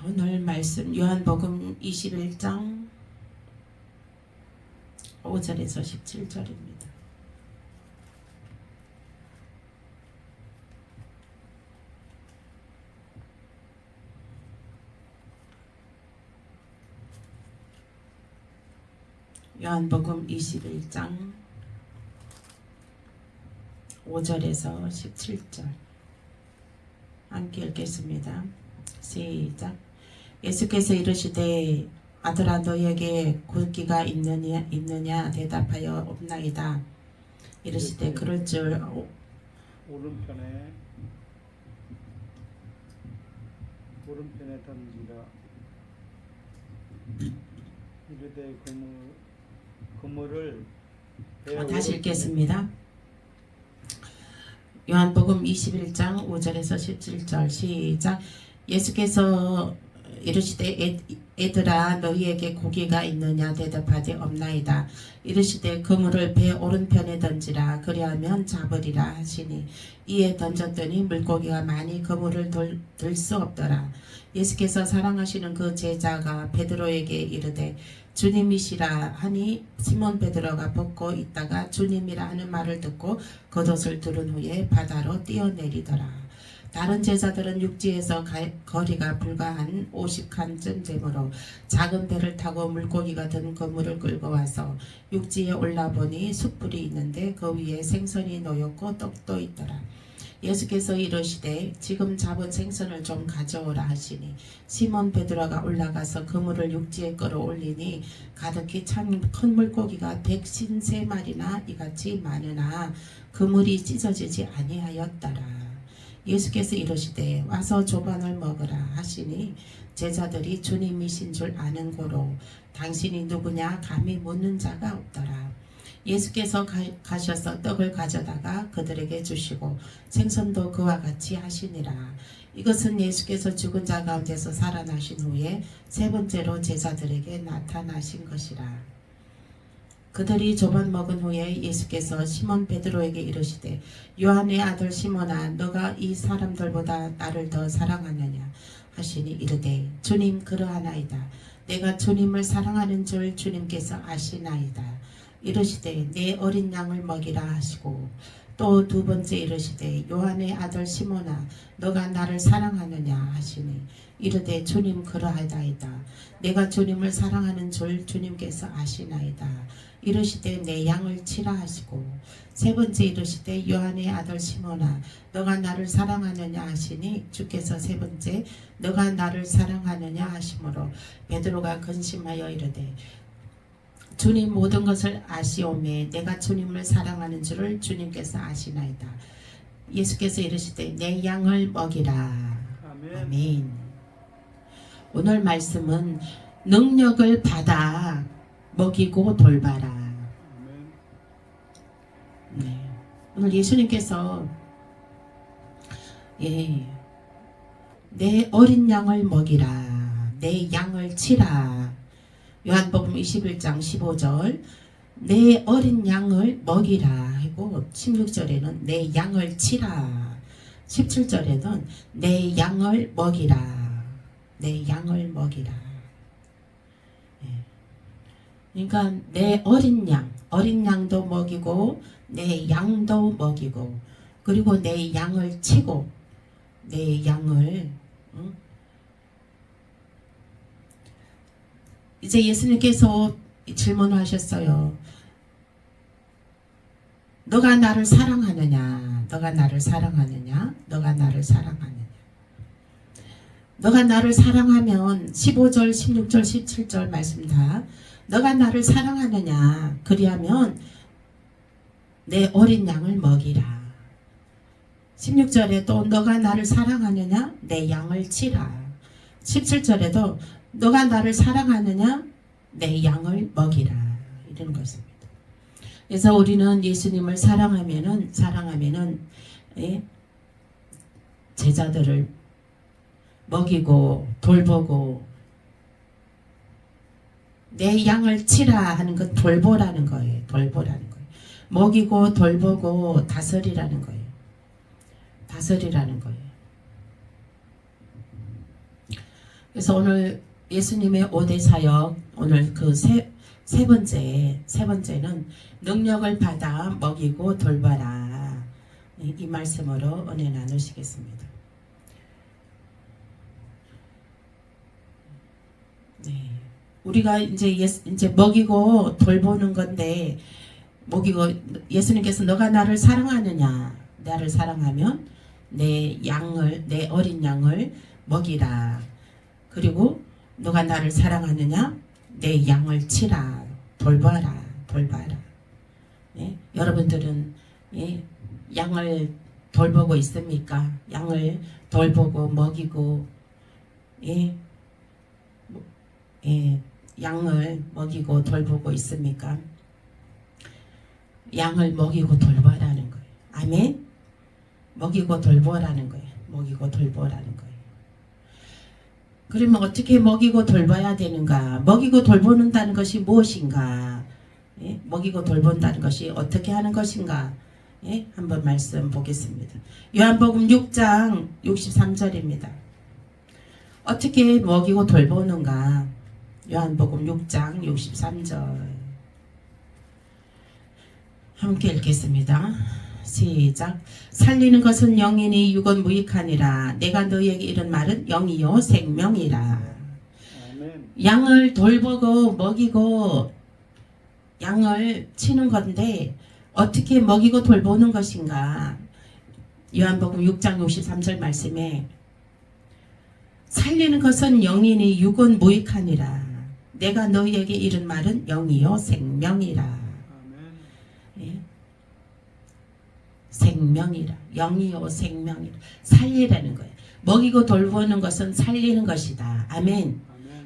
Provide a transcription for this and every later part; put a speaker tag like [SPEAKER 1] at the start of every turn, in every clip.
[SPEAKER 1] 오늘 말씀 요한복음 21장 5절에서 17절입니다. 요한복음 21장 5절에서 17절 함께 읽겠습니다. 시작. 예수께서 이르시되 아들아 너희에게 굵기가 있느냐 대답하여 없나이다. 이르시되 그럴 줄
[SPEAKER 2] 오른편에 던지라. 이르되 그물을
[SPEAKER 1] 다시 읽겠습니다. 요한복음 21장 5절에서 17절 시작. 예수께서 이르시되 애들아 너희에게 고기가 있느냐 대답하되 없나이다. 이르시되 그물을 배 오른편에 던지라. 그리하면 잡으리라 하시니 이에 던졌더니 물고기가 많이 그물을 들 수 없더라. 예수께서 사랑하시는 그 제자가 베드로에게 이르되 주님이시라 하니 시몬 베드로가 벗고 있다가 주님이라 하는 말을 듣고 겉옷을 두른 후에 바다로 뛰어내리더라. 다른 제자들은 육지에서 거리가 불과 한 50칸쯤 되므로 작은 배를 타고 물고기가 든 그물을 끌고 와서 육지에 올라보니 숯불이 있는데 그 위에 생선이 놓였고 떡도 있더라. 예수께서 이르시되 지금 잡은 생선을 좀 가져오라 하시니 시몬 베드로가 올라가서 그물을 육지에 끌어올리니 가득히 찬 큰 물고기가 153마리나 이같이 많으나 그물이 찢어지지 아니하였더라. 예수께서 이르시되 와서 조반을 먹으라 하시니 제자들이 주님이신 줄 아는 고로 당신이 누구냐 감히 묻는 자가 없더라. 예수께서 가셔서 떡을 가져다가 그들에게 주시고 생선도 그와 같이 하시니라. 이것은 예수께서 죽은 자 가운데서 살아나신 후에 세 번째로 제자들에게 나타나신 것이라. 그들이 조반 먹은 후에 예수께서 시몬 베드로에게 이르시되 요한의 아들 시몬아 너가 이 사람들보다 나를 더 사랑하느냐 하시니 이르되 주님 그러하나이다. 내가 주님을 사랑하는 줄 주님께서 아시나이다. 이르시되 내 어린 양을 먹이라 하시고 또 두 번째 이르시되 요한의 아들 시몬아 너가 나를 사랑하느냐 하시니 이르되 주님 그러하다이다. 내가 주님을 사랑하는 줄 주님께서 아시나이다. 이르시되 내 양을 치라 하시고 세 번째 이르시되 요한의 아들 시몬아 너가 나를 사랑하느냐 하시니 주께서 세 번째 너가 나를 사랑하느냐 하시므로 베드로가 근심하여 이르되 주님 모든 것을 아시오매 내가 주님을 사랑하는 줄을 주님께서 아시나이다. 예수께서 이르시되 내 양을 먹이라. 아멘. 오늘 말씀은 능력을 받아 먹이고 돌봐라. 네. 오늘 예수님께서 내 어린 양을 먹이라. 내 양을 치라. 요한복음 21장 15절 내 어린 양을 먹이라 하고 16절에는 내 양을 치라. 17절에는 내 양을 먹이라. 내 양을 먹이라. 그러니까 내 어린 양도 먹이고 내 양도 먹이고 그리고 내 양을 치고 내 양을 이제 예수님께서 질문하셨어요. 너가 나를 사랑하느냐? 너가 나를 사랑하느냐? 너가 나를 사랑하느냐? 너가 나를 사랑하면 15절, 16절, 17절 말씀 다 너가 나를 사랑하느냐? 그리하면 내 어린 양을 먹이라. 16절에도 너가 나를 사랑하느냐? 내 양을 치라. 17절에도 너가 나를 사랑하느냐? 내 양을 먹이라. 이런 것입니다. 그래서 우리는 예수님을 사랑하면은 제자들을 먹이고 돌보고 내 양을 치라 하는 건 돌보라는 거예요. 돌보라는 거예요. 먹이고 돌보고 다스리라는 거예요. 다스리라는 거예요. 그래서 오늘 예수님의 5대 사역 오늘 그 세 번째는 능력을 받아 먹이고 돌봐라. 이 말씀으로 은혜 나누시겠습니다. 네. 우리가 이제 먹이고 돌보는 건데 먹이고 예수님께서 너가 나를 사랑하느냐? 나를 사랑하면 내 어린 양을 먹이라. 그리고 너가 나를 사랑하느냐? 내 양을 치라. 돌봐라. 예? 여러분들은 예? 양을 돌보고 있습니까? 양을 돌보고 먹이고 예? 예, 양을 먹이고 돌보고 있습니까? 양을 먹이고 돌보라는 거예요. 아멘? 먹이고 돌보라는 거예요. 먹이고 돌보라는 거예요. 그러면 어떻게 먹이고 돌봐야 되는가? 먹이고 돌보는다는 것이 무엇인가? 예? 먹이고 돌본다는 것이 어떻게 하는 것인가? 예? 한번 말씀 보겠습니다. 요한복음 6장 63절입니다. 어떻게 먹이고 돌보는가? 요한복음 6장 63절 함께 읽겠습니다. 시작. 살리는 것은 영이니 육은 무익하니라. 내가 너희에게 이런 말은 영이요 생명이라.
[SPEAKER 2] 아멘.
[SPEAKER 1] 양을 돌보고 먹이고 양을 치는 건데 어떻게 먹이고 돌보는 것인가? 요한복음 6장 63절 말씀에 살리는 것은 영이니 육은 무익하니라. 내가 너희에게 이른 말은 영이요 생명이라.
[SPEAKER 2] 아멘.
[SPEAKER 1] 예? 생명이라. 영이요 생명이라. 살리라는 거예요. 먹이고 돌보는 것은 살리는 것이다. 아멘.
[SPEAKER 2] 아멘.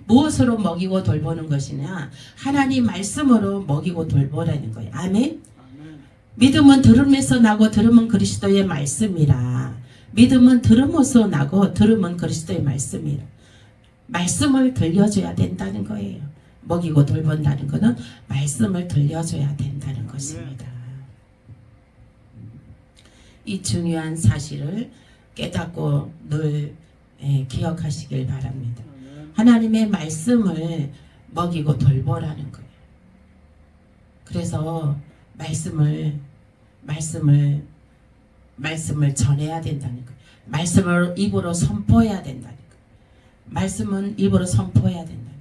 [SPEAKER 1] 무엇으로 먹이고 돌보는 것이냐? 하나님 말씀으로 먹이고 돌보라는 거예요. 아멘.
[SPEAKER 2] 아멘.
[SPEAKER 1] 믿음은 들음에서 나고 들음은 그리스도의 말씀이라. 믿음은 들음으로써 나고 들음은 그리스도의 말씀이라. 말씀을 들려줘야 된다는 거예요. 먹이고 돌본다는 것은 말씀을 들려줘야 된다는 것입니다. 이 중요한 사실을 깨닫고 늘 기억하시길 바랍니다.
[SPEAKER 2] 아멘.
[SPEAKER 1] 하나님의 말씀을 먹이고 돌보라는 거예요. 그래서 말씀을 전해야 된다는 거예요. 말씀을 입으로 선포해야 된다는 거예요. 말씀은 입으로 선포해야 된다는 거예요.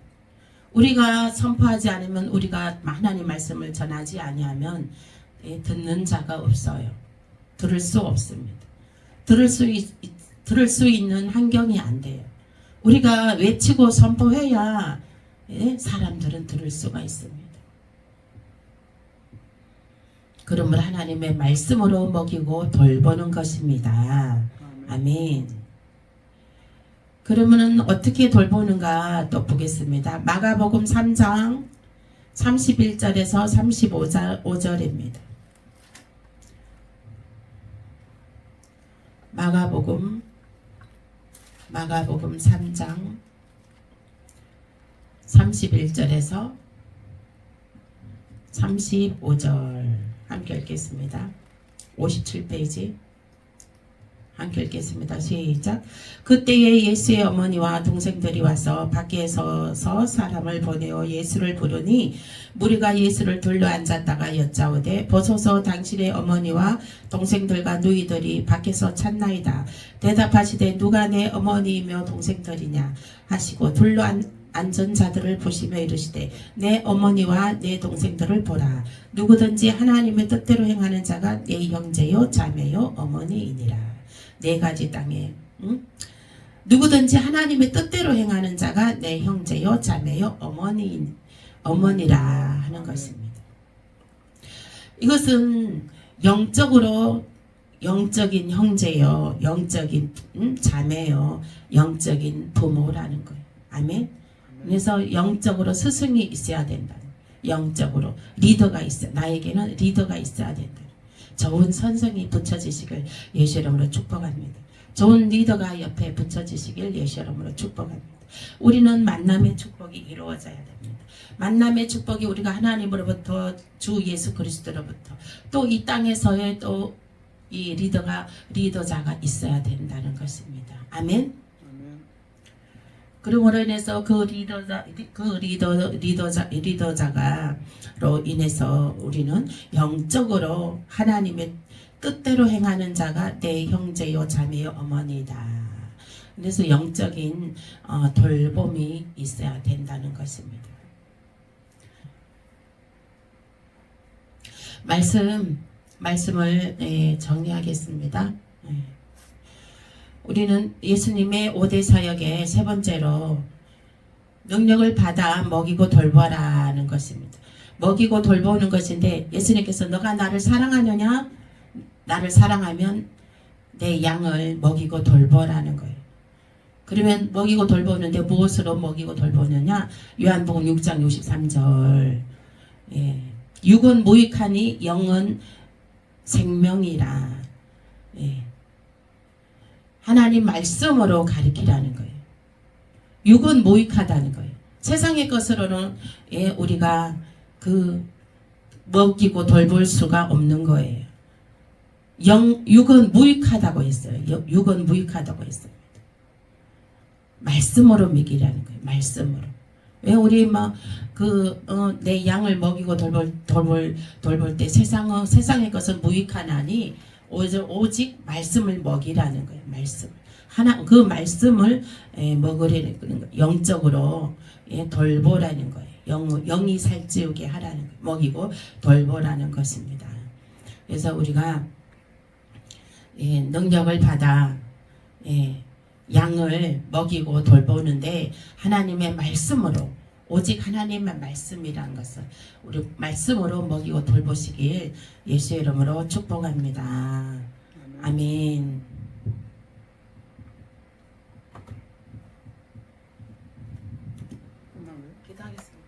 [SPEAKER 1] 우리가 선포하지 않으면 우리가 하나님 말씀을 전하지 아니하면 듣는 자가 없어요. 들을 수 없습니다. 들을 수 있는 환경이 안 돼요. 우리가 외치고 선포해야 사람들은 들을 수가 있습니다. 그러므로 하나님의 말씀으로 먹이고 돌보는 것입니다. 아멘. 그러면은 어떻게 돌보는가 또 보겠습니다. 마가복음 3장 31절에서 35절입니다. 마가복음 3장 31절에서 35절 함께 읽겠습니다. 57페이지 함께 읽겠습니다. 시작. 그때에 예수의 어머니와 동생들이 와서 밖에 서서 사람을 보내어 예수를 부르니 무리가 예수를 둘러앉았다가 여짜오되 보소서 당신의 어머니와 동생들과 누이들이 밖에서 찾나이다. 대답하시되 누가 내 어머니이며 동생들이냐 하시고 앉은 자들을 보시며 이르시되 내 어머니와 내 동생들을 보라. 누구든지 하나님의 뜻대로 행하는 자가 내 형제요 자매요 어머니이니라. 네 가지 땅에 누구든지 하나님의 뜻대로 행하는 자가 내 형제요 자매요 어머니라 하는 것입니다. 이것은 영적인 형제요, 영적인 자매요, 영적인 부모라는 거예요. 아멘. 그래서 영적으로 스승이 있어야 된다. 영적으로 리더가 있어. 나에게는 리더가 있어야 된다. 좋은 선생이 붙여지시길 예수 이름으로 축복합니다. 좋은 리더가 옆에 붙여지시길 예수 이름으로 축복합니다. 우리는 만남의 축복이 이루어져야 됩니다. 만남의 축복이 우리가 하나님으로부터 주 예수 그리스도로부터 또 이 땅에서의 또 이 리더자가 있어야 된다는 것입니다. 아멘. 그러므로 인해서 리더자가로 인해서 우리는 영적으로 하나님의 뜻대로 행하는 자가 내 형제요 자매요 어머니다. 그래서 영적인 돌봄이 있어야 된다는 것입니다. 말씀을 정리하겠습니다. 우리는 예수님의 5대 사역의 세 번째로 능력을 받아 먹이고 돌보라는 것입니다. 먹이고 돌보는 것인데 예수님께서 너가 나를 사랑하느냐? 나를 사랑하면 내 양을 먹이고 돌보라는 거예요. 그러면 먹이고 돌보는데 무엇으로 먹이고 돌보느냐? 요한복음 6장 63절 육은 무익하니 영은 생명이라. 하나님 말씀으로 가르치라는 거예요. 육은 무익하다는 거예요. 세상의 것으로는 우리가 먹이고 돌볼 수가 없는 거예요. 육은 무익하다고 했어요. 육은 무익하다고 했어요. 말씀으로 먹이라는 거예요. 말씀으로. 왜 우리 내 양을 먹이고 돌볼 때 세상의 것은 무익하나니 오직 말씀을 먹이라는 거예요. 말씀. 그 말씀을 먹으라는 거예요. 영적으로 돌보라는 거예요. 영이 살찌우게 하라는 거예요. 먹이고 돌보라는 것입니다. 그래서 우리가 능력을 받아 양을 먹이고 돌보는데 하나님의 말씀으로 오직 하나님의 말씀이라는 것을 우리 말씀으로 먹이고 돌보시길 예수의 이름으로 축복합니다. 아멘.
[SPEAKER 2] 끝나고요?
[SPEAKER 1] 기도하겠습니다.